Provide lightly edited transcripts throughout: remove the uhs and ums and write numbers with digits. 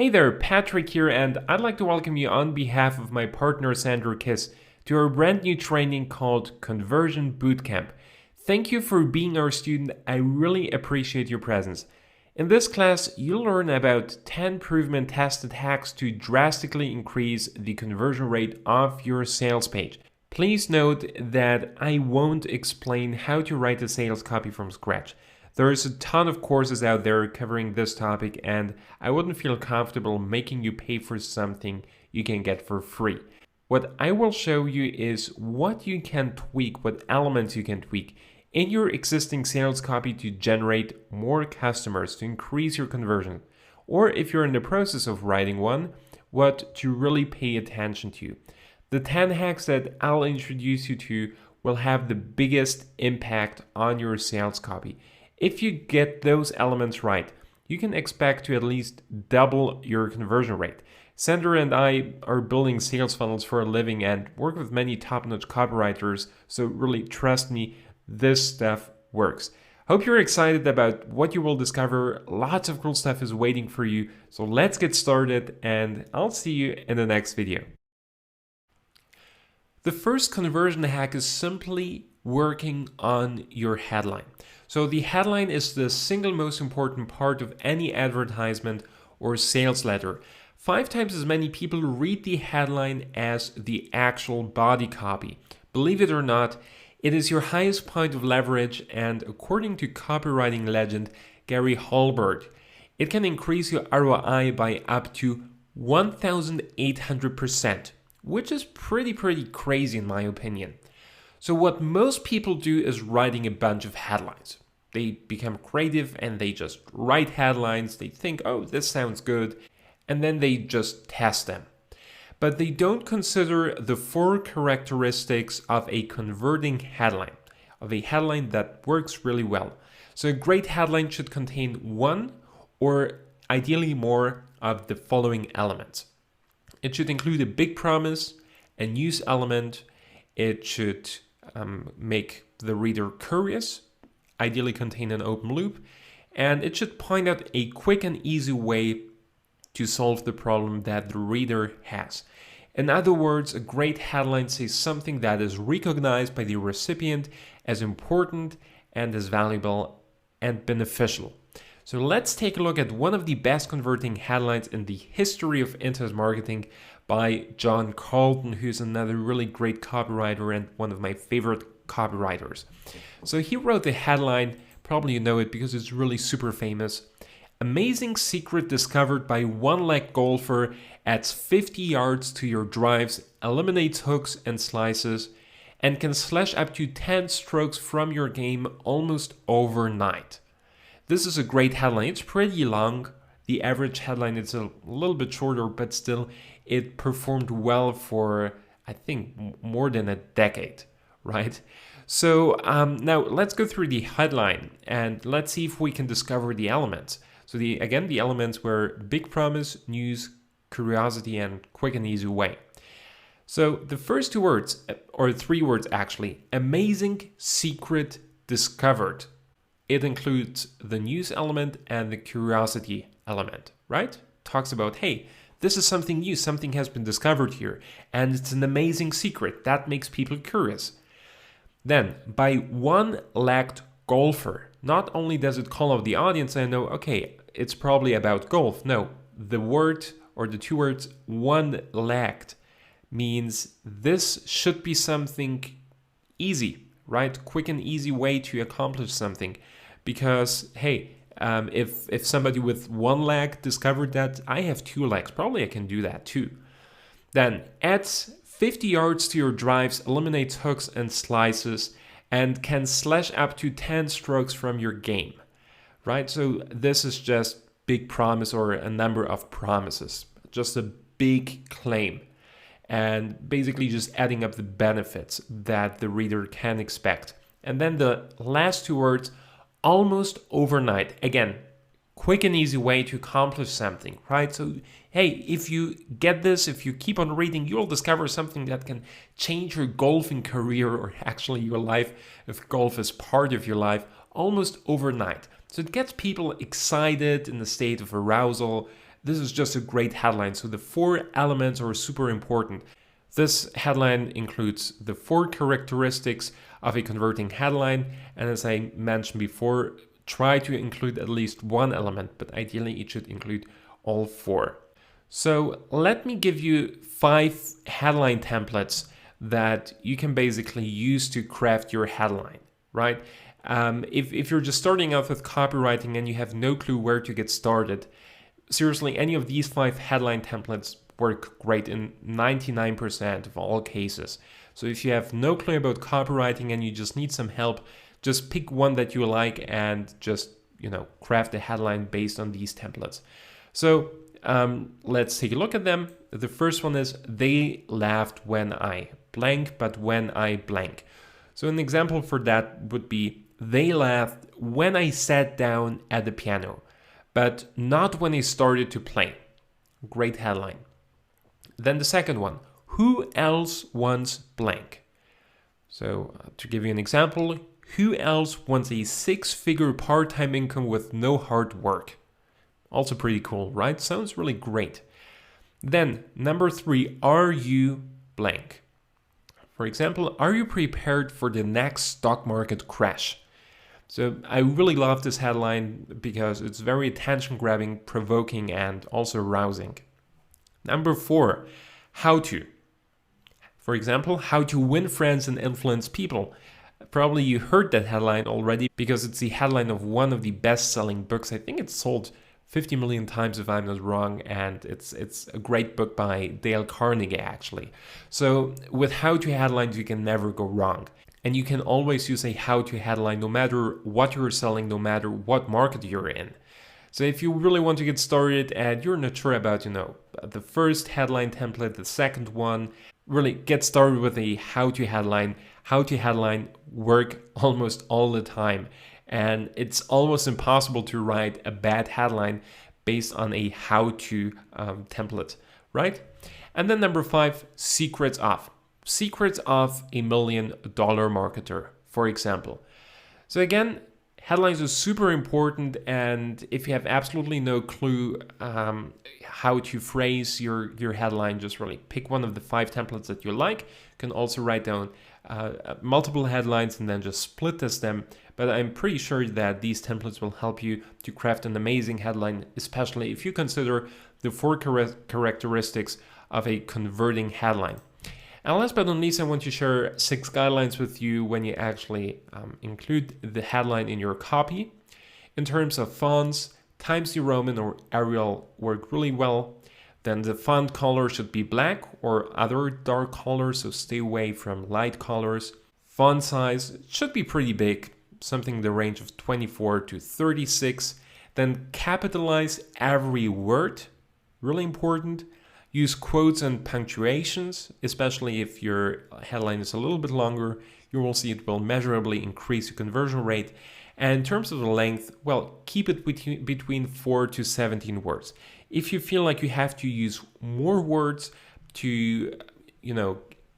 Hey there, Patrick here, and I'd like to welcome you on behalf of my partner Sandra Kiss to our brand new training called Conversion Bootcamp. Thank you for being our student. I really appreciate your presence. In this class, you'll learn about 10 proven and tested hacks to drastically increase the conversion rate of your sales page. Please note that I won't explain how to write a sales copy from scratch. There's a ton of courses out there covering this topic, and I wouldn't feel comfortable making you pay for something you can get for free. What I will show you is what you can tweak, what elements you can tweak in your existing sales copy to generate more customers, to increase your conversion. Or if you're in the process of writing one, what to really pay attention to. The 10 hacks that I'll introduce you to will have the biggest impact on your sales copy. If you get those elements right, you can expect to at least double your conversion rate. Sandra and I are building sales funnels for a living and work with many top-notch copywriters, so really trust me, this stuff works. Hope you're excited about what you will discover. Lots of cool stuff is waiting for you, so let's get started and I'll see you in the next video. The first conversion hack is simply working on your headline. So the headline is the single most important part of any advertisement or sales letter. 5 times as many people read the headline as the actual body copy. Believe it or not, it is your highest point of leverage, and according to copywriting legend Gary Halbert, it can increase your ROI by up to 1,800%, which is pretty crazy in my opinion. So what most people do is writing a bunch of headlines. They become creative and they just write headlines. They think, oh, this sounds good. And then they just test them. But they don't consider the 4 characteristics of a converting headline, of a headline that works really well. So a great headline should contain 1 or ideally more of the following elements. It should include a big promise, a news element. It should make the reader curious, ideally contain an open loop, and it should point out a quick and easy way to solve the problem that the reader has. In other words, a great headline says something that is recognized by the recipient as important and as valuable and beneficial. So let's take a look at one of the best converting headlines in the history of internet marketing by John Carlton, who's another really great copywriter and one of my favorite copywriters. So he wrote the headline, probably you know it because it's really super famous. Amazing secret discovered by one-leg golfer, adds 50 yards to your drives, eliminates hooks and slices, and can slash up to 10 strokes from your game almost overnight. This is a great headline. It's pretty long. The average headline is a little bit shorter, but still it performed well for, I think, more than a decade, right? So now let's go through the headline and let's see if we can discover the elements. So the elements were big promise, news, curiosity, and quick and easy way. So the first 2 words, or 3 words actually, amazing secret discovered. It includes the news element and the curiosity element, right? Talks about, hey, this is something new, something has been discovered here, and it's an amazing secret. That makes people curious. Then, by one-legged golfer, not only does it call out the audience and know, okay, it's probably about golf. No, the word or the 2 words one-legged means this should be something easy, right? Quick and easy way to accomplish something. Because, hey, if somebody with 1 leg discovered that, I have 2 legs, probably I can do that too. Then adds 50 yards to your drives, eliminates hooks and slices, and can slash up to 10 strokes from your game, right? So this is just big promise or a number of promises, just a big claim, and basically just adding up the benefits that the reader can expect. And then the last 2 words, almost overnight. Again, quick and easy way to accomplish something, right? So, hey, if you get this, if you keep on reading, you'll discover something that can change your golfing career or actually your life if golf is part of your life almost overnight. So it gets people excited in a state of arousal, this is just a great headline. So the 4 elements are super important. This headline includes the 4 characteristics of a converting headline. And as I mentioned before, try to include at least 1 element, but ideally it should include all 4. So let me give you 5 headline templates that you can basically use to craft your headline, right? If you're just starting out with copywriting and you have no clue where to get started, seriously, any of these 5 headline templates work great in 99% of all cases. So if you have no clue about copywriting and you just need some help, just pick one that you like and just, craft a headline based on these templates. So let's take a look at them. The first one is, they laughed when I blank, but when I blank. So an example for that would be, they laughed when I sat down at the piano, but not when I started to play. Great headline. Then the second one, who else wants blank? So to give you an example, who else wants a 6-figure part-time income with no hard work? Also pretty cool, right? Sounds really great. Then number 3, are you blank? For example, are you prepared for the next stock market crash? So I really love this headline because it's very attention-grabbing, provoking, and also arousing. Number 4, how to. For example, how to win friends and influence people. Probably you heard that headline already because it's the headline of one of the best-selling books. I think it's sold 50 million times if I'm not wrong, and it's a great book by Dale Carnegie actually. So with how-to headlines you can never go wrong. And you can always use a how-to headline no matter what you're selling, no matter what market you're in. So if you really want to get started and you're not sure about, the first headline template, the second one, really get started with a how-to headline. How-to headline work almost all the time. And it's almost impossible to write a bad headline based on a how-to template, right? And then number 5, secrets of. Secrets of a $1 million marketer, for example. So again, headlines are super important, and if you have absolutely no clue how to phrase your headline, just really pick one of the 5 templates that you like. You can also write down multiple headlines and then just split test them. But I'm pretty sure that these templates will help you to craft an amazing headline, especially if you consider the 4 characteristics of a converting headline. And last but not least, I want to share 6 guidelines with you when you actually include the headline in your copy. In terms of fonts, Times New Roman or Arial work really well. Then the font color should be black or other dark colors, so stay away from light colors. Font size should be pretty big, something in the range of 24 to 36. Then capitalize every word, really important. Use quotes and punctuations, especially if your headline is a little bit longer. You will see it will measurably increase your conversion rate. And in terms of the length, well, keep it between 4 to 17 words. If you feel like you have to use more words to,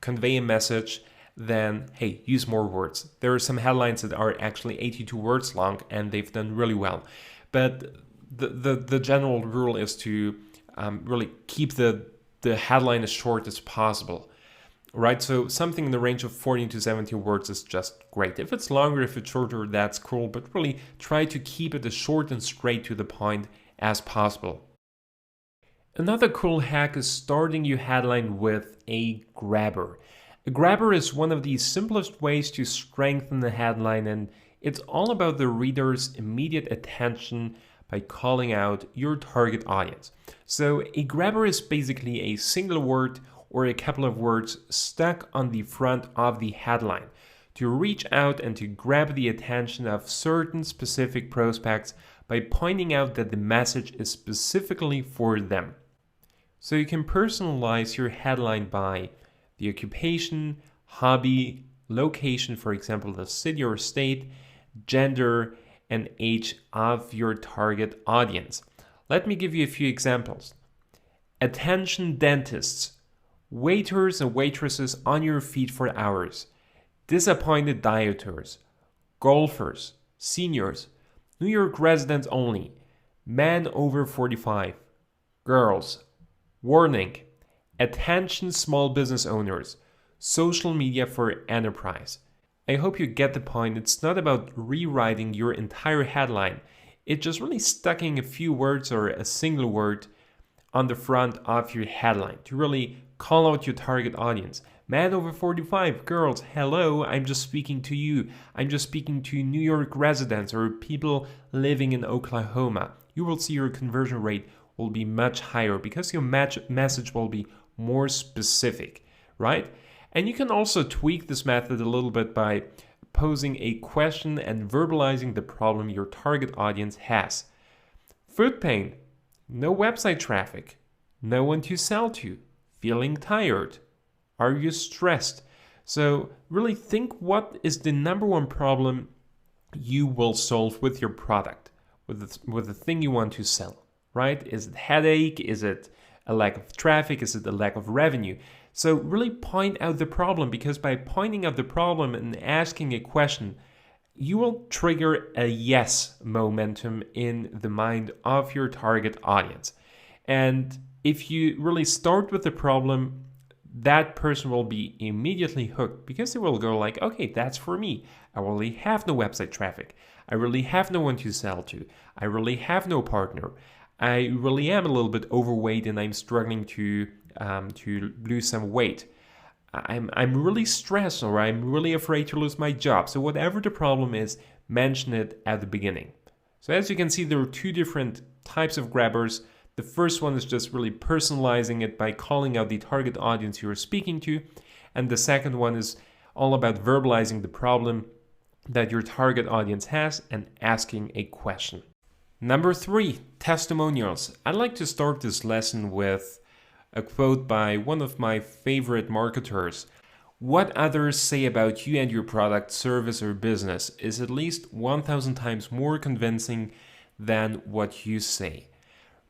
convey a message, then hey, use more words. There are some headlines that are actually 82 words long and they've done really well. But the general rule is to really keep the headline as short as possible, right? So something in the range of 40 to 70 words is just great. If it's longer, if it's shorter, that's cool, but really try to keep it as short and straight to the point as possible. Another cool hack is starting your headline with a grabber. A grabber is one of the simplest ways to strengthen the headline, and it's all about the reader's immediate attention by calling out your target audience. So a grabber is basically a single word or a couple of words stuck on the front of the headline to reach out and to grab the attention of certain specific prospects by pointing out that the message is specifically for them. So you can personalize your headline by the occupation, hobby, location, for example, the city or state, gender, and age of your target audience. Let me give you a few examples. Attention dentists, waiters and waitresses on your feet for hours, disappointed dieters, golfers, seniors, New York residents only, men over 45, Girls, warning, attention small business owners, social media for enterprise. I hope you get the point. It's not about rewriting your entire headline. It's just really stucking a few words or a single word on the front of your headline to really call out your target audience. Man over 45, girls, hello, I'm just speaking to you. I'm just speaking to New York residents or people living in Oklahoma. You will see your conversion rate will be much higher because your message will be more specific, right? And you can also tweak this method a little bit by posing a question and verbalizing the problem your target audience has. Foot pain, no website traffic, no one to sell to, feeling tired, are you stressed? So really think what is the number one problem you will solve with your product, with the thing you want to sell, right? Is it headache? Is it a lack of traffic? Is it a lack of revenue? So really point out the problem, because by pointing out the problem and asking a question, you will trigger a yes momentum in the mind of your target audience. And if you really start with the problem, that person will be immediately hooked because they will go like, okay, that's for me. I really have no website traffic. I really have no one to sell to. I really have no partner. I really am a little bit overweight and I'm struggling to lose some weight. I'm really stressed, or I'm really afraid to lose my job. So whatever the problem is, mention it at the beginning. So as you can see, there are two different types of grabbers. The first one is just really personalizing it by calling out the target audience you're speaking to. And the second one is all about verbalizing the problem that your target audience has and asking a question. Number 3, testimonials. I'd like to start this lesson with a quote by one of my favorite marketers. What others say about you and your product, service, or business is at least 1,000 times more convincing than what you say.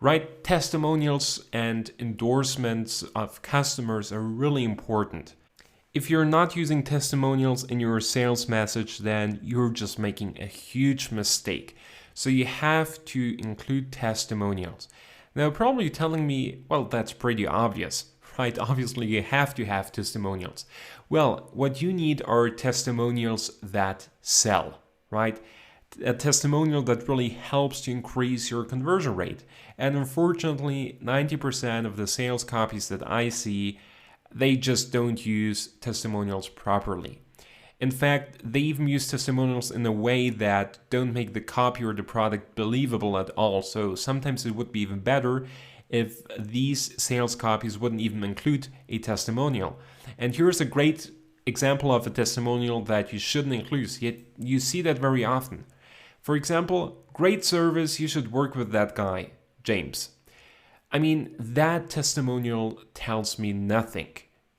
Right? Testimonials and endorsements of customers are really important. If you're not using testimonials in your sales message, then you're just making a huge mistake. So you have to include testimonials. Now, probably telling me, well, that's pretty obvious, right? Obviously, you have to have testimonials. Well, what you need are testimonials that sell, right? A testimonial that really helps to increase your conversion rate. And unfortunately, 90% of the sales copies that I see, they just don't use testimonials properly. In fact, they even use testimonials in a way that don't make the copy or the product believable at all. So sometimes it would be even better if these sales copies wouldn't even include a testimonial. And here's a great example of a testimonial that you shouldn't include, yet you see that very often. For example, great service, you should work with that guy, James. I mean, that testimonial tells me nothing.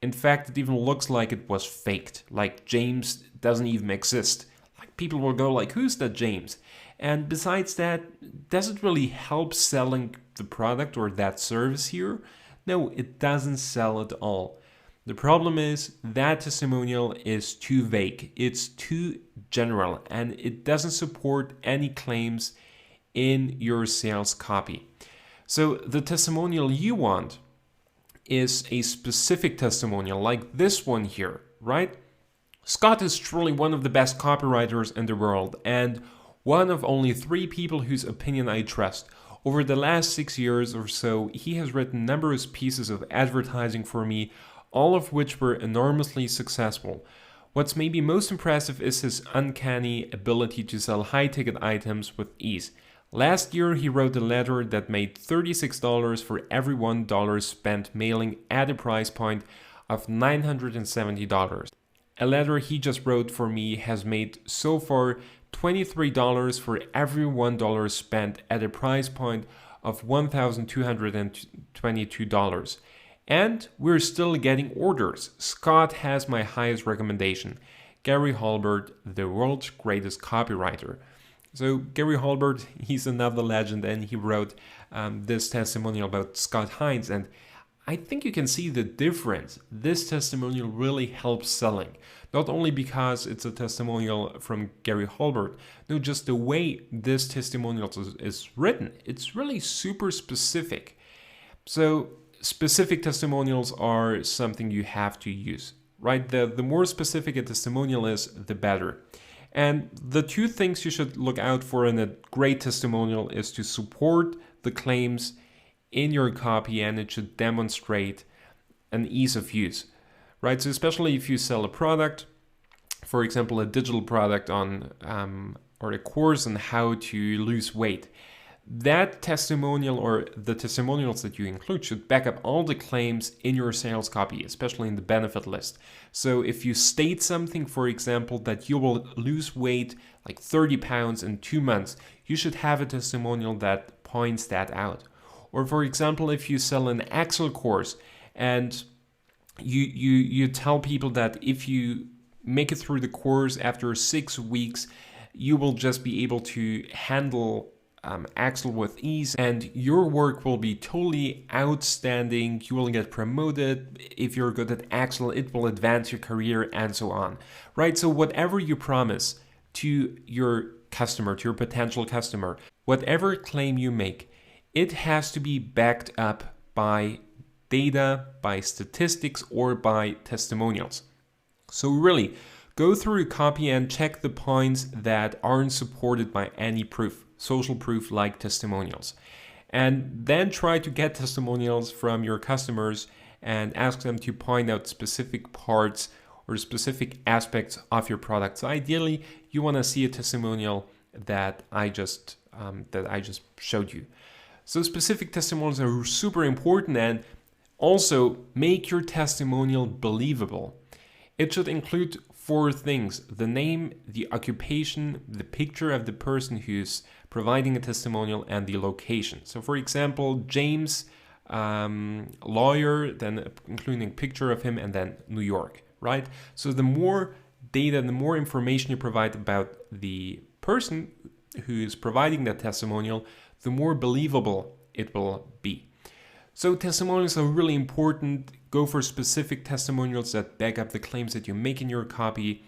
In fact, it even looks like it was faked, like James doesn't even exist. Like people will go like, who's that James? And besides that, does it really help selling the product or that service here? No, it doesn't sell at all. The problem is that testimonial is too vague. It's too general and it doesn't support any claims in your sales copy. So the testimonial you want is a specific testimonial like this one here, right? Scott is truly one of the best copywriters in the world and one of only 3 people whose opinion I trust. Over the last 6 years or so, he has written numerous pieces of advertising for me, all of which were enormously successful. What's maybe most impressive is his uncanny ability to sell high-ticket items with ease. Last year, he wrote a letter that made $36 for every $1 spent mailing at a price point of $970. A letter he just wrote for me has made so far $23 for every $1 spent at a price point of $1,222. And we're still getting orders. Scott has my highest recommendation, Gary Halbert, the world's greatest copywriter. So Gary Halbert, he's another legend, and he wrote this testimonial about Scott Hines, and I think you can see the difference. This testimonial really helps selling, not only because it's a testimonial from Gary Halbert, no, just the way this testimonial is written. It's really super specific. So specific testimonials are something you have to use, right? The more specific a testimonial is, the better. And the two things you should look out for in a great testimonial is to support the claims in your copy, and it should demonstrate an ease of use, right? So especially if you sell a product, for example, a digital product on or a course on how to lose weight, that testimonial or the testimonials that you include should back up all the claims in your sales copy, especially in the benefit list. So if you state something, for example, that you will lose weight like 30 pounds in 2 months, you should have a testimonial that points that out. Or for example, if you sell an Excel course and you tell people that if you make it through the course after 6 weeks, you will just be able to handle Excel with ease, and your work will be totally outstanding. You will get promoted. If you're good at Excel, it will advance your career, and so on, right? So whatever you promise to your customer, to your potential customer, whatever claim you make, it has to be backed up by data, by statistics, or by testimonials. So really, go through your copy and check the points that aren't supported by any proof, social proof like testimonials. And then try to get testimonials from your customers and ask them to point out specific parts or specific aspects of your product. So ideally, you want to see a testimonial that I just showed you. So specific testimonials are super important, and also make your testimonial believable. It should include 4 things: the name, the occupation, the picture of the person who's providing a testimonial, and the location. So for example, James, lawyer, then including a picture of him, and then New York, right? So the more data, the more information you provide about the person who is providing that testimonial, the more believable it will be. So testimonials are really important. Go for specific testimonials that back up the claims that you make in your copy.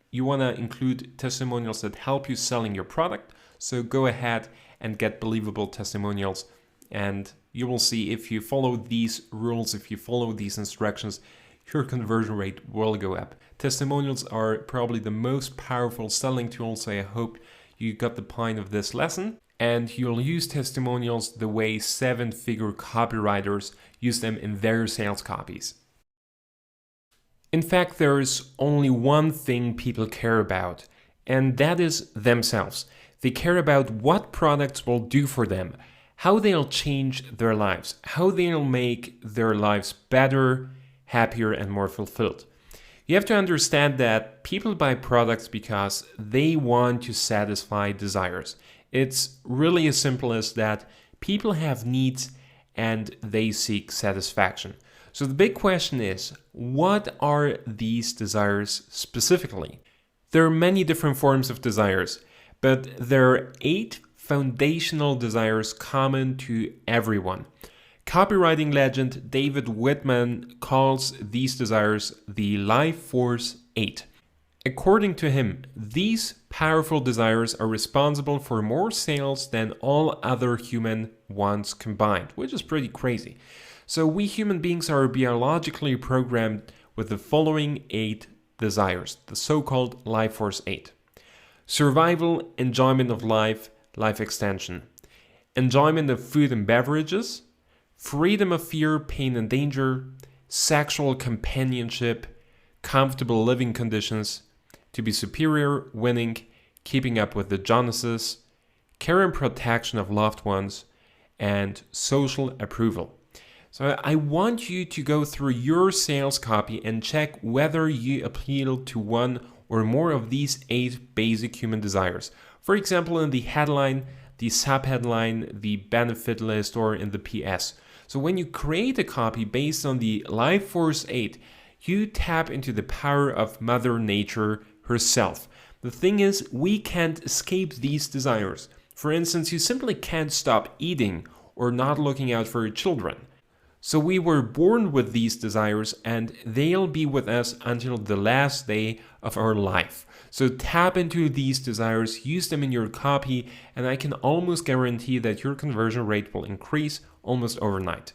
You want to include testimonials that help you selling your product. So go ahead and get believable testimonials, and you will see if you follow these rules, if you follow these instructions, your conversion rate will go up. Testimonials are probably the most powerful selling tool, so I hope you got the point of this lesson. And you'll use testimonials the way 7-figure copywriters use them in their sales copies. In fact, there is only one thing people care about, and that is themselves. They care about what products will do for them, how they'll change their lives, how they'll make their lives better, happier, and more fulfilled. You have to understand that people buy products because they want to satisfy desires. It's really as simple as that. People have needs and they seek satisfaction. So the big question is, what are these desires specifically? There are many different forms of desires, but there are 8 foundational desires common to everyone. Copywriting legend David Whitman calls these desires the Life Force 8. According to him, these powerful desires are responsible for more sales than all other human wants combined, which is pretty crazy. So we human beings are biologically programmed with the following 8 desires, the so-called Life Force 8. Survival, enjoyment of life, life extension. Enjoyment of food and beverages. Freedom of fear, pain and danger. Sexual companionship. Comfortable living conditions. To be superior, winning, keeping up with the Jonases, care and protection of loved ones, and social approval. So I want you to go through your sales copy and check whether you appeal to one or more of these 8 basic human desires. For example, in the headline, the subheadline, the benefit list, or in the PS. So when you create a copy based on the Life Force 8, you tap into the power of Mother Nature herself. The thing is, we can't escape these desires. For instance, you simply can't stop eating or not looking out for your children. So we were born with these desires, and they'll be with us until the last day of our life. So tap into these desires, use them in your copy, and I can almost guarantee that your conversion rate will increase almost overnight.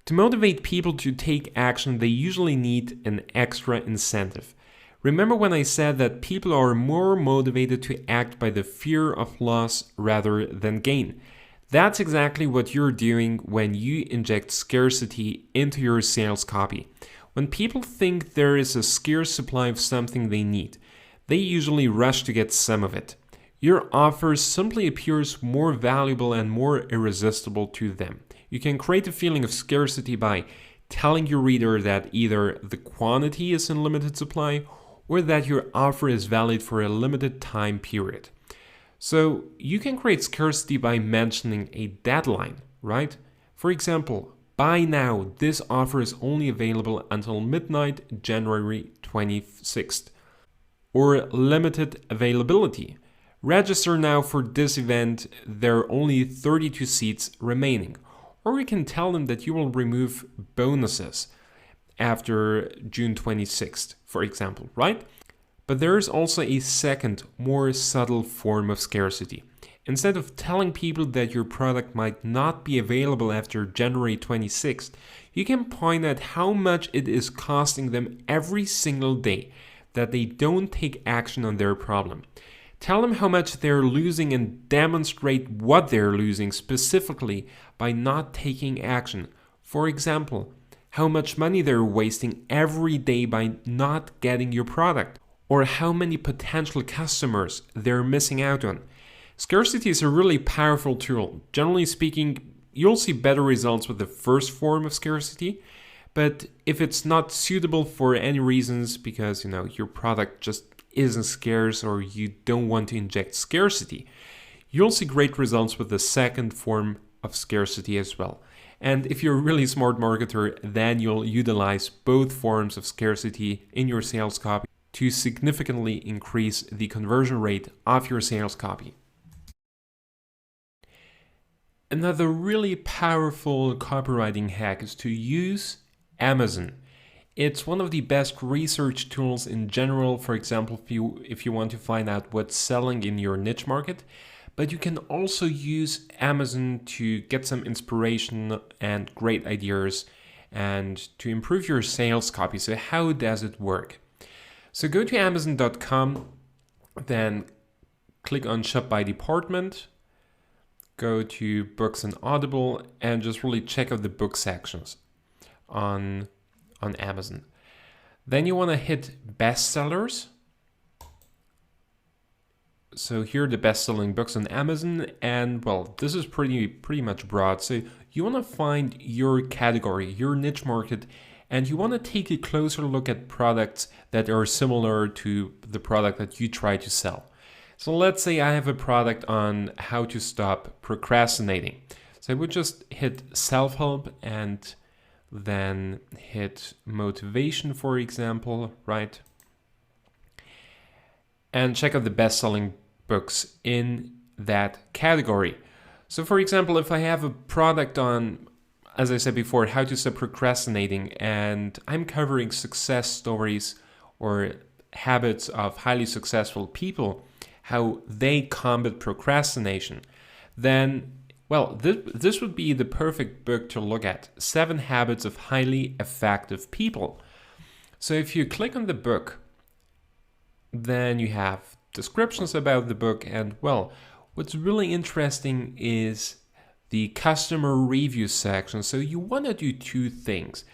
To motivate people to take action, they usually need an extra incentive. Remember when I said that people are more motivated to act by the fear of loss rather than gain? That's exactly what you're doing when you inject scarcity into your sales copy. When people think there is a scarce supply of something they need, they usually rush to get some of it. Your offer simply appears more valuable and more irresistible to them. You can create a feeling of scarcity by telling your reader that either the quantity is in limited supply or that your offer is valid for a limited time period. So you can create scarcity by mentioning a deadline, right? For example, buy now, this offer is only available until midnight, January 26th. Or limited availability. Register now for this event, there are only 32 seats remaining. Or you can tell them that you will remove bonuses after June 26th, for example, right? But there is also a second, more subtle form of scarcity. Instead of telling people that your product might not be available after January 26th, you can point out how much it is costing them every single day that they don't take action on their problem. Tell them how much they're losing and demonstrate what they're losing specifically by not taking action. For example, how much money they're wasting every day by not getting your product, or how many potential customers they're missing out on. Scarcity is a really powerful tool. Generally speaking, you'll see better results with the first form of scarcity, but if it's not suitable for any reasons because your product just isn't scarce or you don't want to inject scarcity, you'll see great results with the second form of scarcity as well. And if you're a really smart marketer, then you'll utilize both forms of scarcity in your sales copy to significantly increase the conversion rate of your sales copy. Another really powerful copywriting hack is to use Amazon. It's one of the best research tools in general, for example, if you want to find out what's selling in your niche market. But you can also use Amazon to get some inspiration and great ideas and to improve your sales copy. So how does it work? So go to Amazon.com, then click on Shop by Department, go to Books and Audible, and just really check out the book sections on Amazon. Then you want to hit bestsellers. So here are the best-selling books on Amazon, and well, this is pretty much broad. So you want to find your category, your niche market, and you want to take a closer look at products that are similar to the product that you try to sell. So let's say I have a product on how to stop procrastinating. So I would just hit self-help and then hit motivation, for example, right? And check out the best-selling books in that category. So for example, if I have a product on, as I said before, how to stop procrastinating, and I'm covering success stories or habits of highly successful people, how they combat procrastination, then, well, this would be the perfect book to look at. 7 Habits of Highly Effective People. So if you click on the book, then you have descriptions about the book, and well, what's really interesting is the customer review section. So you want to do 2 things.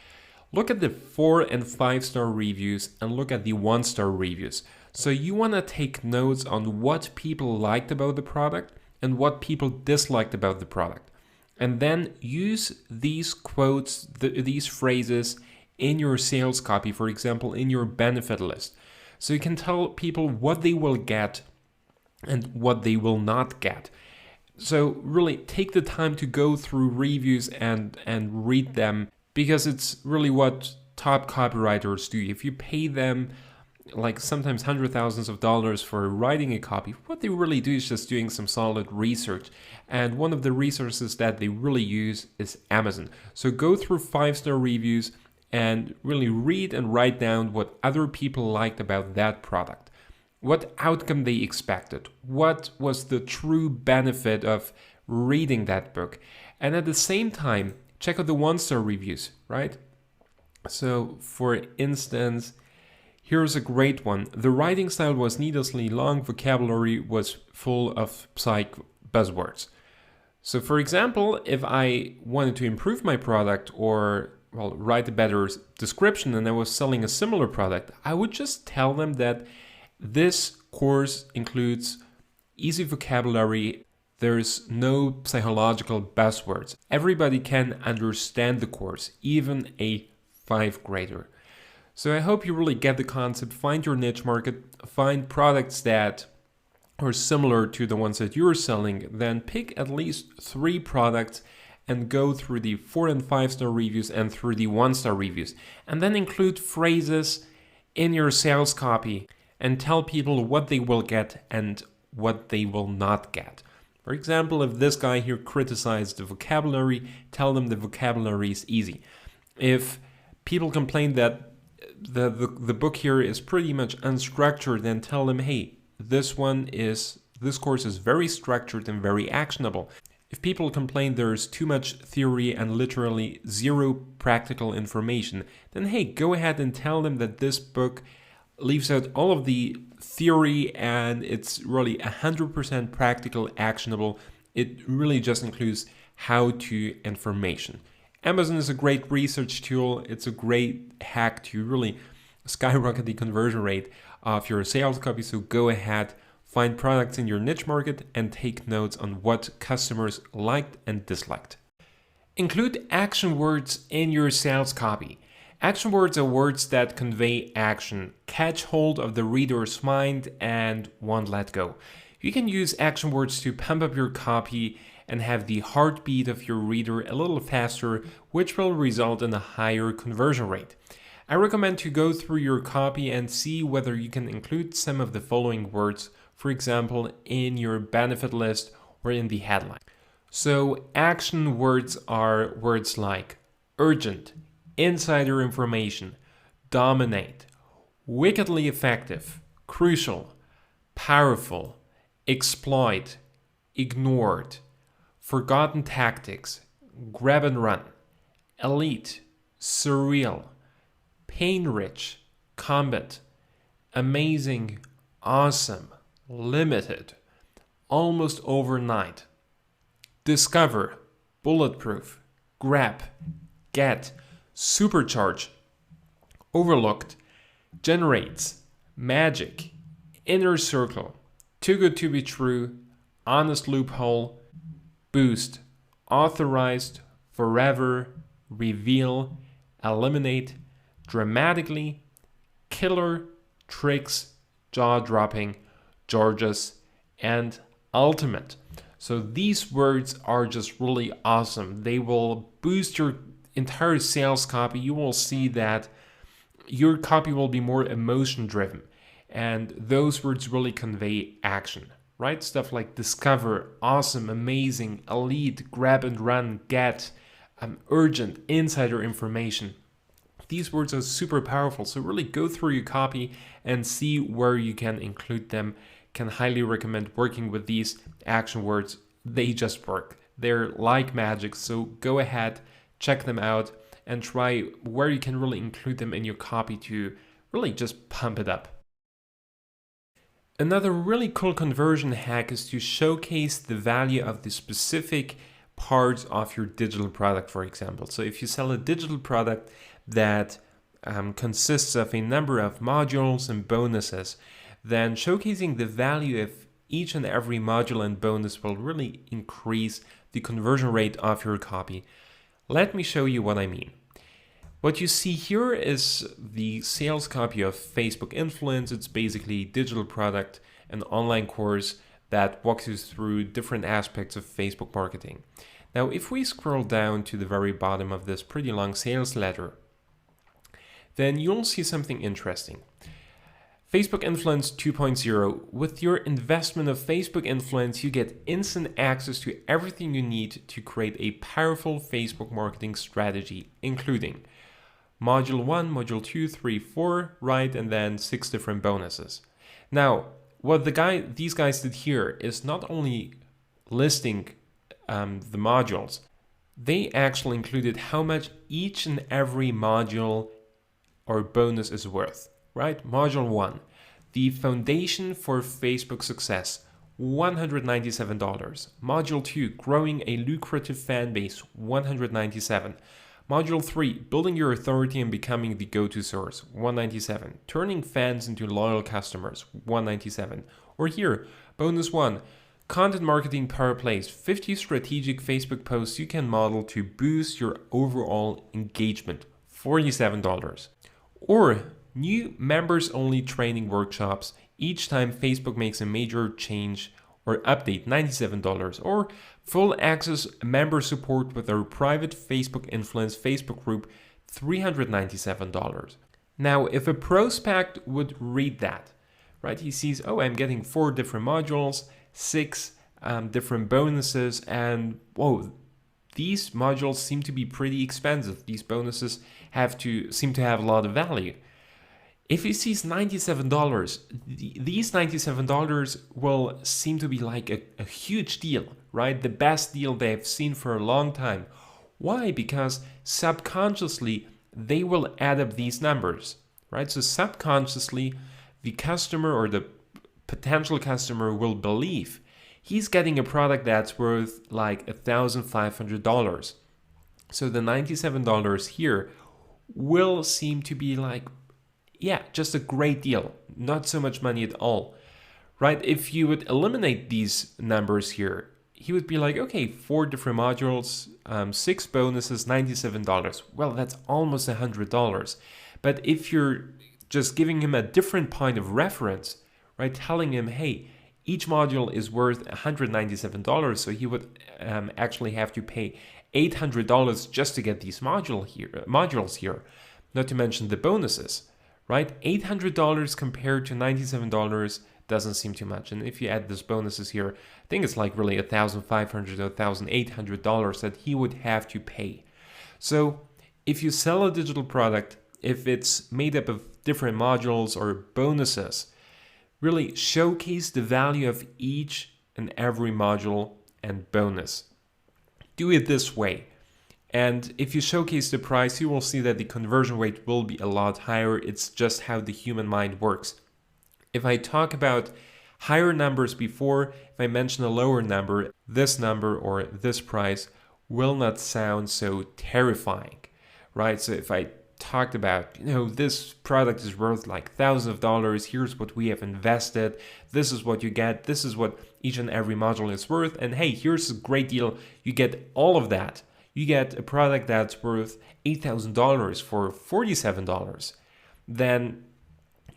Look at the 4 and 5-star reviews and look at the 1-star reviews. So you want to take notes on what people liked about the product and what people disliked about the product. And then use these quotes, these phrases in your sales copy, for example, in your benefit list. So you can tell people what they will get and what they will not get. So really take the time to go through reviews and read them, because it's really what top copywriters do. If you pay them like sometimes hundreds of thousands of dollars for writing a copy, what they really do is just doing some solid research. And one of the resources that they really use is Amazon. So go through 5-star reviews and really read and write down what other people liked about that product. What outcome they expected. What was the true benefit of reading that book. And at the same time, check out the 1-star reviews, right? So for instance, here's a great one. The writing style was needlessly long, vocabulary was full of psych buzzwords. So for example, if I wanted to improve my product or write a better description and I was selling a similar product, I would just tell them that this course includes easy vocabulary. There's no psychological buzzwords. Everybody can understand the course, even a 5th grader. So I hope you really get the concept. Find your niche market, find products that are similar to the ones that you're selling, then pick at least 3 products and go through the 4 and 5-star reviews and through the 1-star reviews. And then include phrases in your sales copy and tell people what they will get and what they will not get. For example, if this guy here criticized the vocabulary, tell them the vocabulary is easy. If people complain that the book here is pretty much unstructured, then tell them, hey, this course is very structured and very actionable. If people complain there's too much theory and literally zero practical information, then hey, go ahead and tell them that this book leaves out all of the theory and it's really 100% practical, actionable. It really just includes how-to information. Amazon is a great research tool. It's a great hack to really skyrocket the conversion rate of your sales copy. So go ahead, find products in your niche market and take notes on what customers liked and disliked. Include action words in your sales copy. Action words are words that convey action, catch hold of the reader's mind, and won't let go. You can use action words to pump up your copy and have the heartbeat of your reader a little faster, which will result in a higher conversion rate. I recommend to go through your copy and see whether you can include some of the following words, for example, in your benefit list or in the headline. So action words are words like urgent, insider information, dominate, wickedly effective, crucial, powerful, exploit, ignored, forgotten tactics, grab and run, elite, surreal, pain-rich, combat, amazing, awesome, limited, almost overnight, discover, bulletproof, grab, get, supercharge, overlooked, generates, magic, inner circle, too good to be true, honest loophole, boost, authorized, forever, reveal, eliminate, dramatically, killer, tricks, jaw-dropping, gorgeous, and ultimate. So these words are just really awesome. They will boost your entire sales copy. You will see that your copy will be more emotion driven, and those words really convey action, right? Stuff like discover, awesome, amazing, elite, grab and run, get, urgent, insider information. These words are super powerful, so really go through your copy and see where you can include them. Can highly recommend working with these action words. They just work. They're like magic, so go ahead, check them out, and try where you can really include them in your copy to really just pump it up. Another really cool conversion hack is to showcase the value of the specific parts of your digital product, for example. So if you sell a digital product that consists of a number of modules and bonuses, then showcasing the value of each and every module and bonus will really increase the conversion rate of your copy. Let me show you what I mean. What you see here is the sales copy of Facebook Influence. It's basically a digital product, an online course that walks you through different aspects of Facebook marketing. Now, if we scroll down to the very bottom of this pretty long sales letter, then you'll see something interesting. Facebook Influence 2.0. With your investment of Facebook Influence, you get instant access to everything you need to create a powerful Facebook marketing strategy, including Module 1, Module 2, 3, 4, right, and then 6 different bonuses. Now, what these guys did here is not only listing the modules, they actually included how much each and every module or bonus is worth, right? Module 1, the foundation for Facebook success, $197. Module 2, growing a lucrative fan base, $197. Module 3, building your authority and becoming the go-to source, $197. Turning fans into loyal customers, $197. Or here, bonus 1, content marketing power plays, 50 strategic Facebook posts you can model to boost your overall engagement, $47. Or new members-only training workshops each time Facebook makes a major change or update, $97. Or full access member support with our private Facebook influence Facebook group, $397. Now, if a prospect would read that, right, he sees, oh, I'm getting 4 different modules, 6 different bonuses, and whoa, these modules seem to be pretty expensive. These bonuses seem to have a lot of value. If he sees $97, these $97 will seem to be like a huge deal, right? The best deal they've seen for a long time. Why? Because subconsciously, they will add up these numbers, right? So subconsciously, the customer or the potential customer will believe he's getting a product that's worth like $1,500. So the $97 here will seem to be like, yeah, just a great deal, not so much money at all, right? If you would eliminate these numbers here, he would be like, okay, 4 different modules, 6 bonuses, $97. Well, that's almost $100. But if you're just giving him a different point of reference, right, telling him, hey, each module is worth $197, so he would actually have to pay $800 just to get these modules here, not to mention the bonuses. Right? $800 compared to $97 doesn't seem too much. And if you add these bonuses here, I think it's like really $1,500 or $1,800 that he would have to pay. So if you sell a digital product, if it's made up of different modules or bonuses, really showcase the value of each and every module and bonus. Do it this way. And if you showcase the price, you will see that the conversion rate will be a lot higher. It's just how the human mind works. If I talk about higher numbers before, if I mention a lower number, this number or this price will not sound so terrifying, right? So if I talked about, this product is worth like thousands of dollars, here's what we have invested, this is what you get, this is what each and every module is worth, and hey, here's a great deal, you get all of that. You get a product that's worth $8,000 for $47, then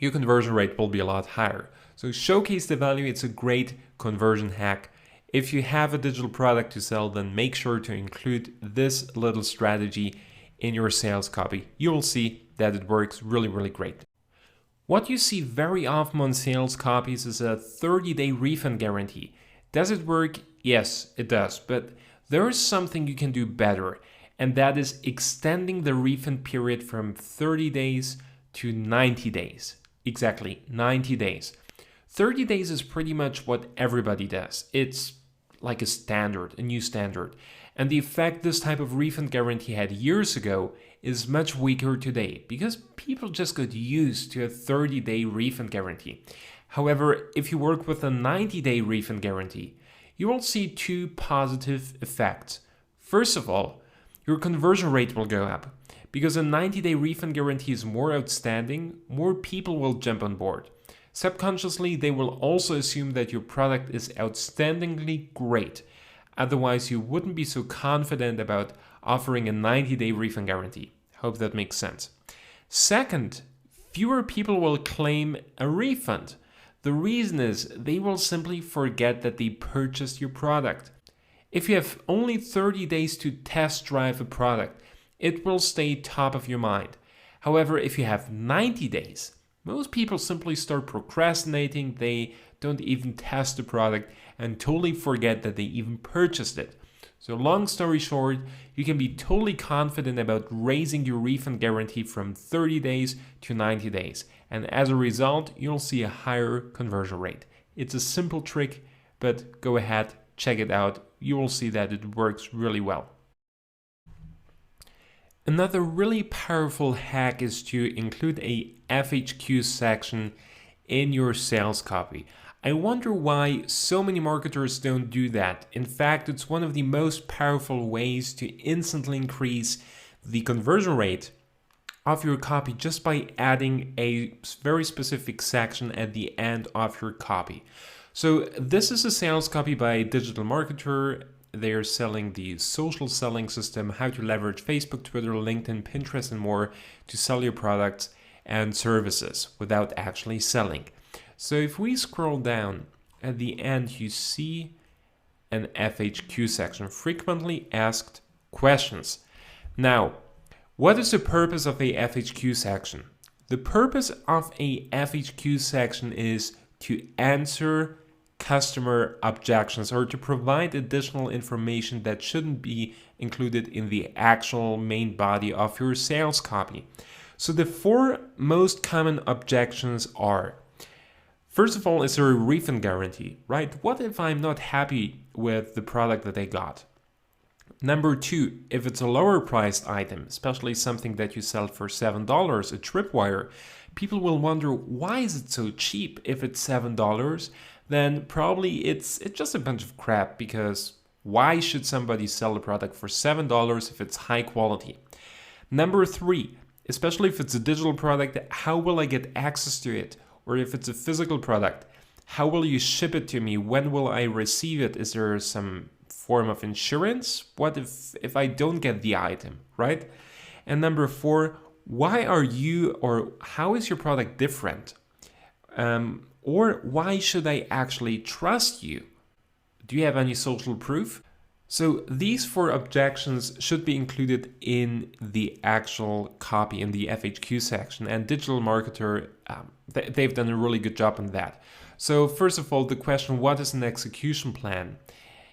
your conversion rate will be a lot higher. So showcase the value. It's a great conversion hack. If you have a digital product to sell, then make sure to include this little strategy in your sales copy. You will see that it works really, really great. What you see very often on sales copies is a 30-day refund guarantee. Does it work? Yes, it does. But there is something you can do better, and that is extending the refund period from 30 days to 90 days. Exactly, 90 days. 30 days is pretty much what everybody does. It's like a new standard. And the effect this type of refund guarantee had years ago is much weaker today because people just got used to a 30-day refund guarantee. However, if you work with a 90-day refund guarantee, you will see 2 positive effects. First of all, your conversion rate will go up. Because a 90-day refund guarantee is more outstanding, more people will jump on board. Subconsciously, they will also assume that your product is outstandingly great. Otherwise, you wouldn't be so confident about offering a 90-day refund guarantee. Hope that makes sense. Second, fewer people will claim a refund. The reason is they will simply forget that they purchased your product. If you have only 30 days to test drive a product, it will stay top of your mind. However, if you have 90 days, most people simply start procrastinating, they don't even test the product and totally forget that they even purchased it. So long story short, you can be totally confident about raising your refund guarantee from 30 days to 90 days. And as a result, you'll see a higher conversion rate. It's a simple trick, but go ahead, check it out. You will see that it works really well. Another really powerful hack is to include a FAQ section in your sales copy. I wonder why so many marketers don't do that. In fact, it's one of the most powerful ways to instantly increase the conversion rate of your copy just by adding a very specific section at the end of your copy. So this is a sales copy by a digital marketer. They're selling the social selling system, how to leverage Facebook, Twitter, LinkedIn, Pinterest, and more to sell your products and services without actually selling. So if we scroll down at the end, you see an FAQ section, frequently asked questions. Now, what is the purpose of a FAQ section? The purpose of a FAQ section is to answer customer objections or to provide additional information that shouldn't be included in the actual main body of your sales copy. So the 4 most common objections are: first of all, is there a refund guarantee, right? What if I'm not happy with the product that I got? Number 2, if it's a lower priced item, especially something that you sell for $7, a tripwire, people will wonder, why is it so cheap? If it's $7, then probably it's just a bunch of crap, because why should somebody sell a product for $7 if it's high quality? Number 3, especially if it's a digital product, how will I get access to it? Or if it's a physical product, how will you ship it to me? When will I receive it? Is there some form of insurance? What if I don't get the item, right? And number 4, why are you, or how is your product different? Or why should I actually trust you? Do you have any social proof? So these 4 objections should be included in the actual copy in the FAQ section, and Digital Marketer, they've done a really good job on that. So first of all, the question, what is an execution plan?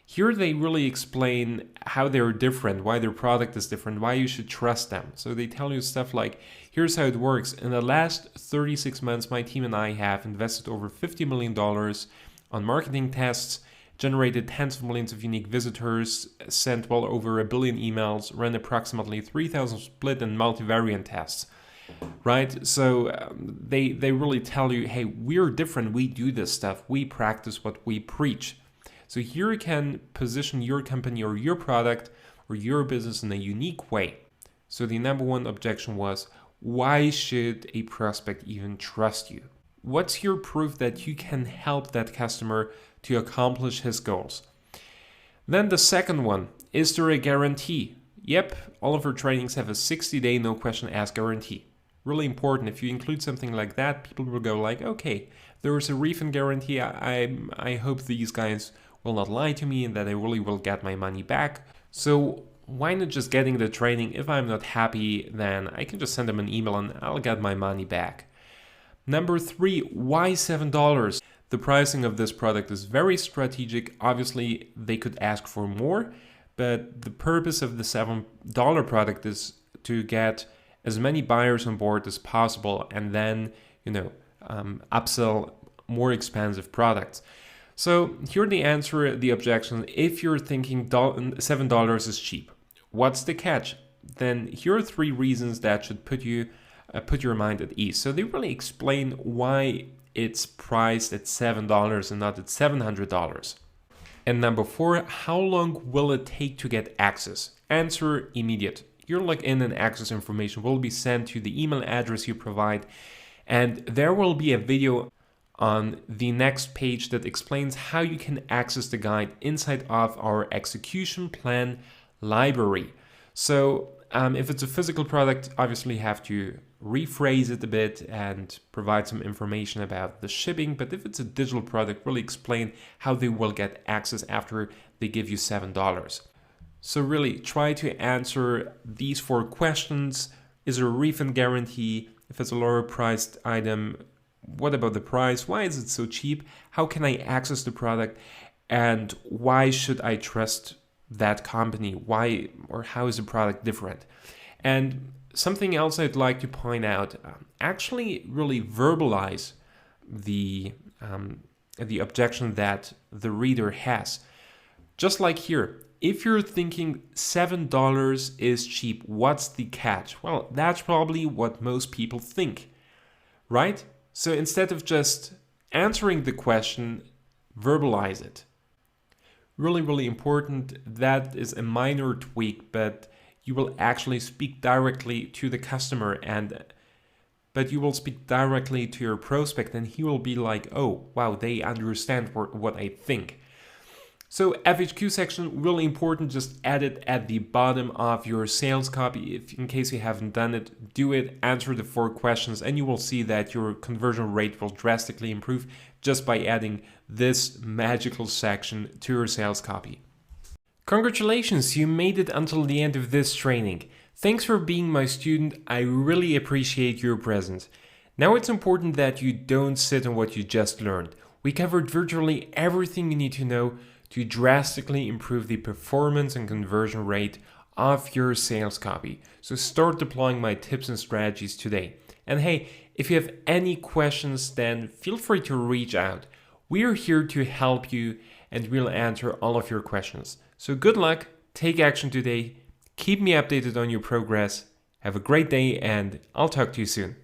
Here they really explain how they're different, why their product is different, why you should trust them. So they tell you stuff like, here's how it works. In the last 36 months, my team and I have invested over $50 million on marketing tests, generated tens of millions of unique visitors, sent well over 1 billion emails, ran approximately 3,000 split and multivariant tests, right? So they really tell you, hey, we're different. We do this stuff. We practice what we preach. So here you can position your company or your product or your business in a unique way. So the number 1 objection was, why should a prospect even trust you? What's your proof that you can help that customer to accomplish his goals? Then the second one, is there a guarantee? Yep, all of our trainings have a 60-day no question asked guarantee. Really important. If you include something like that, people will go like, okay, there is a refund guarantee. I hope these guys will not lie to me and that I really will get my money back. So why not just getting the training? If I'm not happy, then I can just send them an email and I'll get my money back. Number 3, why $7? The pricing of this product is very strategic. Obviously, they could ask for more, but the purpose of the $7 product is to get as many buyers on board as possible and then, upsell more expensive products. So here the answer, the objection, if you're thinking $7 is cheap, what's the catch? Then here are 3 reasons that should put your mind at ease. So they really explain why it's priced at $7 and not at $700. And number 4, how long will it take to get access? Answer, immediate. Your login and access information will be sent to the email address you provide, and there will be a video on the next page that explains how you can access the guide inside of our execution plan library. So if it's a physical product, obviously you have to rephrase it a bit and provide some information about the shipping. But if it's a digital product, really explain how they will get access after they give you $7. So really try to answer these 4 questions. Is there a refund guarantee? If it's a lower priced item, what about the price? Why is it so cheap? How can I access the product? And why should I trust that company? Why or how is the product different? And something else I'd like to point out, actually really verbalize the objection that the reader has. Just like here, if you're thinking $7 is cheap, what's the catch? Well, that's probably what most people think, right? So instead of just answering the question, verbalize it. Really, really important. That is a minor tweak, but you will actually speak directly to the customer, but you will speak directly to your prospect, and he will be like, oh, wow, they understand what I think. So FAQ section, really important, just add it at the bottom of your sales copy. If in case you haven't done it, do it, answer the 4 questions, and you will see that your conversion rate will drastically improve just by adding this magical section to your sales copy. Congratulations, you made it until the end of this training. Thanks for being my student, I really appreciate your presence. Now it's important that you don't sit on what you just learned. We covered virtually everything you need to know to drastically improve the performance and conversion rate of your sales copy. So start deploying my tips and strategies today. And hey, if you have any questions, then feel free to reach out. We are here to help you and we'll answer all of your questions. So good luck, take action today, keep me updated on your progress. Have a great day and I'll talk to you soon.